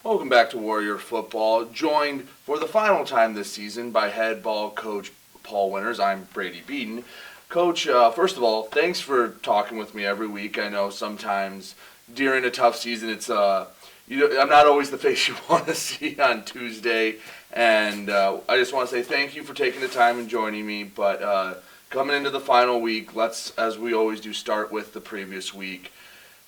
Welcome back to Warrior Football, joined for the final time this season by head ball coach Paul Winters. I'm Brady Beedon. Coach, first of all, thanks for talking with me every week. I know sometimes during a tough season, I'm not always the face you want to see on Tuesday, and I just want to say thank you for taking the time and joining me. But coming into the final week, let's, as we always do, start with the previous week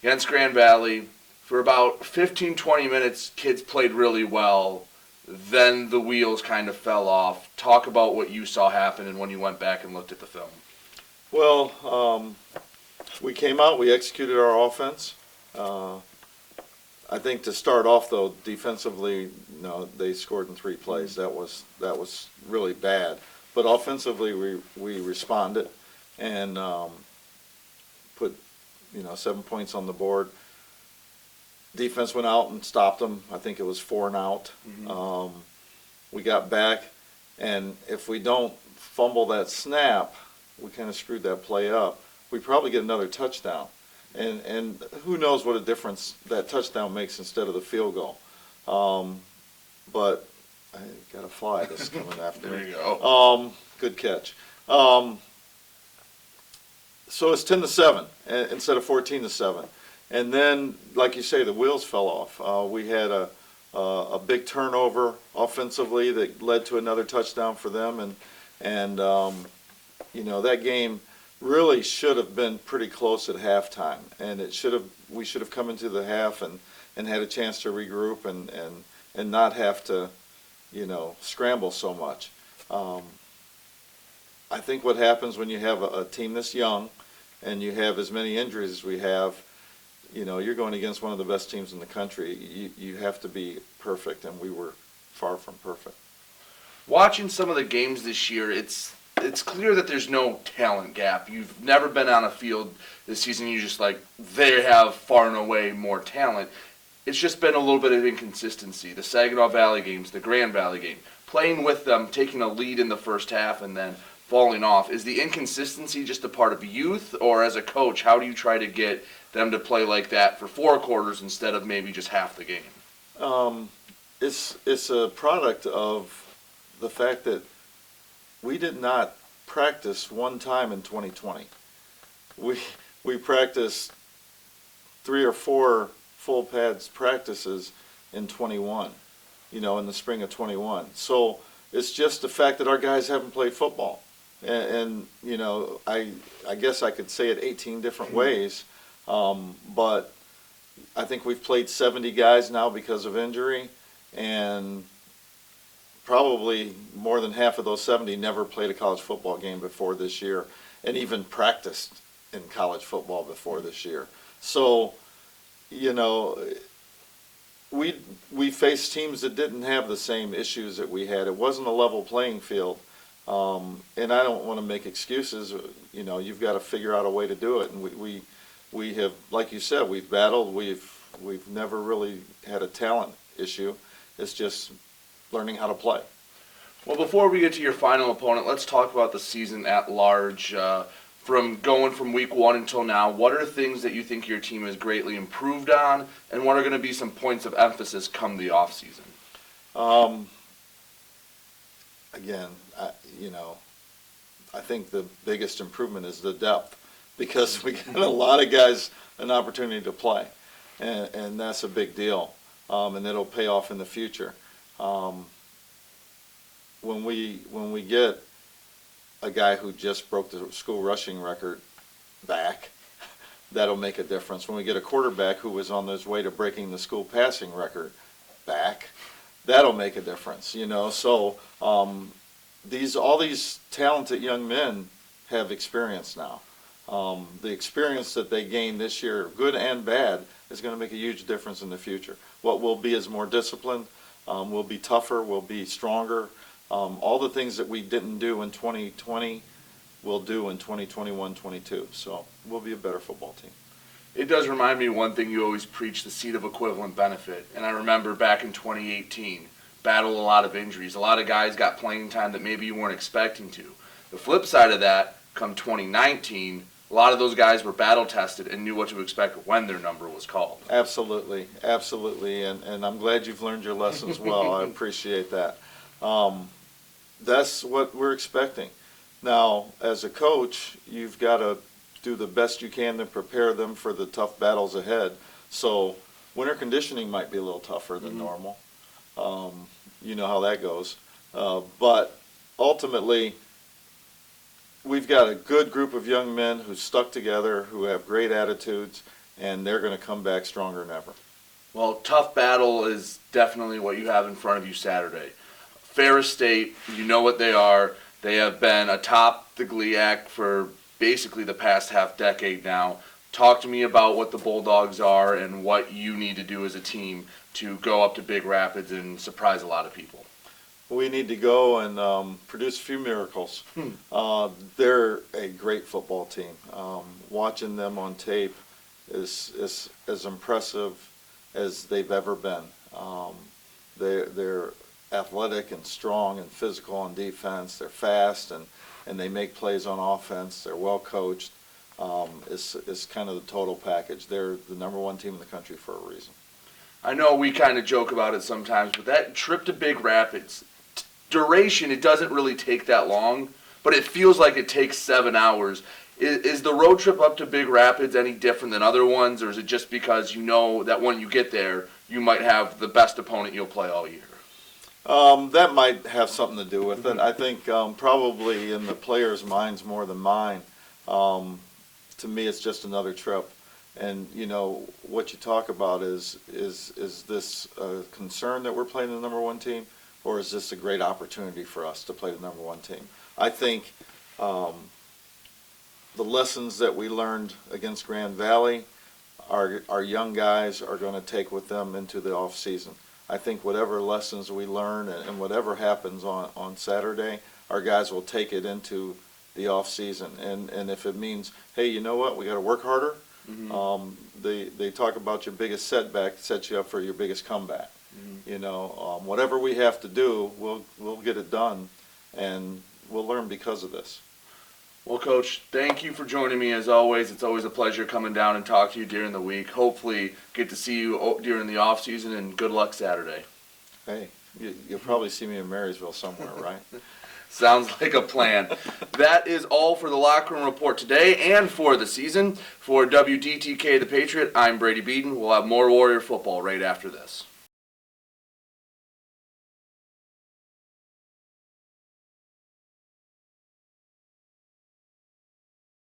against Grand Valley. For about 15-20 minutes, kids played really well. Then the wheels kind of fell off. Talk about what you saw happen and when you went back and looked at the film. Well, we came out, we executed our offense. I think to start off, though, defensively, no, they scored in 3 plays. That was really bad. But offensively, we responded and put 7 points on the board. Defense went out and stopped them. I think it was 4 and out. Mm-hmm. We got back, and if we don't fumble that snap, we kind of screwed that play up. We probably get another touchdown, and who knows what a difference that touchdown makes instead of the field goal. But I got a fly that's coming after me. There you go. Good catch. So it's 10-7 instead of 14-7. And then, like you say, the wheels fell off. We had a big turnover offensively that led to another touchdown for them, and that game really should have been pretty close at halftime, and we should have come into the half and had a chance to regroup and not have to scramble so much. I think what happens when you have a team this young and you have as many injuries as we have, you're going against one of the best teams in the country. You have to be perfect, and we were far from perfect. Watching some of the games this year, it's clear that there's no talent gap. You've never been on a field this season, you just they have far and away more talent. It's just been a little bit of inconsistency. The Saginaw Valley games, the Grand Valley game, playing with them, taking a lead in the first half, and then falling off. Is the inconsistency just a part of youth, or as a coach, how do you try to get them to play like that for 4 quarters instead of maybe just half the game? It's a product of the fact that we did not practice one time in 2020. We practiced 3 or 4 full pads practices in 21, in the spring of 21. So it's just the fact that our guys haven't played football. And I guess I could say it 18 different ways. But I think we've played 70 guys now because of injury, and probably more than half of those 70 never played a college football game before this year, and even practiced in college football before this year. So, we faced teams that didn't have the same issues that we had. It wasn't a level playing field. And I don't want to make excuses. You've got to figure out a way to do it, and we have, like you said, we've battled. We've never really had a talent issue. It's just learning how to play. Well, before we get to your final opponent, let's talk about the season at large. From week 1 until now, what are things that you think your team has greatly improved on, and what are going to be some points of emphasis come the off season? Again, I think the biggest improvement is the depth, because we got a lot of guys an opportunity to play, and that's a big deal, and it'll pay off in the future. When we get a guy who just broke the school rushing record back, that'll make a difference. When we get a quarterback who was on his way to breaking the school passing record back, that'll make a difference. So all these talented young men have experience now. The experience that they gained this year, good and bad, is going to make a huge difference in the future. What we'll be is more disciplined, we'll be tougher, we'll be stronger. All the things that we didn't do in 2020, we'll do in 2021-22. So we'll be a better football team. It does remind me of one thing you always preach, the seed of equivalent benefit. And I remember back in 2018, battled a lot of injuries. A lot of guys got playing time that maybe you weren't expecting to. The flip side of that, come 2019, A lot of those guys were battle tested and knew what to expect when their number was called. Absolutely, absolutely, and I'm glad you've learned your lessons well. I appreciate that. That's what we're expecting. Now, as a coach, you've got to do the best you can to prepare them for the tough battles ahead. So winter conditioning might be a little tougher than normal. You know how that goes. But ultimately, we've got a good group of young men who stuck together, who have great attitudes, and they're going to come back stronger than ever. Well, tough battle is definitely what you have in front of you Saturday. Ferris State, you know what they are. They have been atop the GLIAC for basically the past half decade now. Talk to me about what the Bulldogs are and what you need to do as a team to go up to Big Rapids and surprise a lot of people. We need to go and produce a few miracles. They're a great football team. Watching them on tape is as impressive as they've ever been. They're athletic and strong and physical on defense. They're fast and they make plays on offense. They're well coached. It's kind of the total package. They're the number one team in the country for a reason. I know we kind of joke about it sometimes, but that trip to Big Rapids, duration, it doesn't really take that long, but it feels like it takes 7 hours. Is the road trip up to Big Rapids any different than other ones, or is it just because you know that when you get there, you might have the best opponent you'll play all year? That might have something to do with it. I think probably in the players' minds more than mine. To me, it's just another trip. And, you know, what you talk about is this a concern that we're playing the number one team, or is this a great opportunity for us to play the number one team? I think the lessons that we learned against Grand Valley, our young guys are going to take with them into the off season. I think whatever lessons we learn and whatever happens on Saturday, our guys will take it into the off season. And if it means, hey, you know what, we got to work harder. They talk about your biggest setback sets you up for your biggest comeback. You know, whatever we have to do, we'll get it done, and we'll learn because of this. Well, Coach, thank you for joining me as always. It's always a pleasure coming down and talk to you during the week. Hopefully get to see you during the off season, and good luck Saturday. Hey, you'll probably see me in Marysville somewhere, right? Sounds like a plan. That is all for the Locker Room Report today and for the season. For WDTK The Patriot, I'm Brady Beedon. We'll have more Warrior football right after this.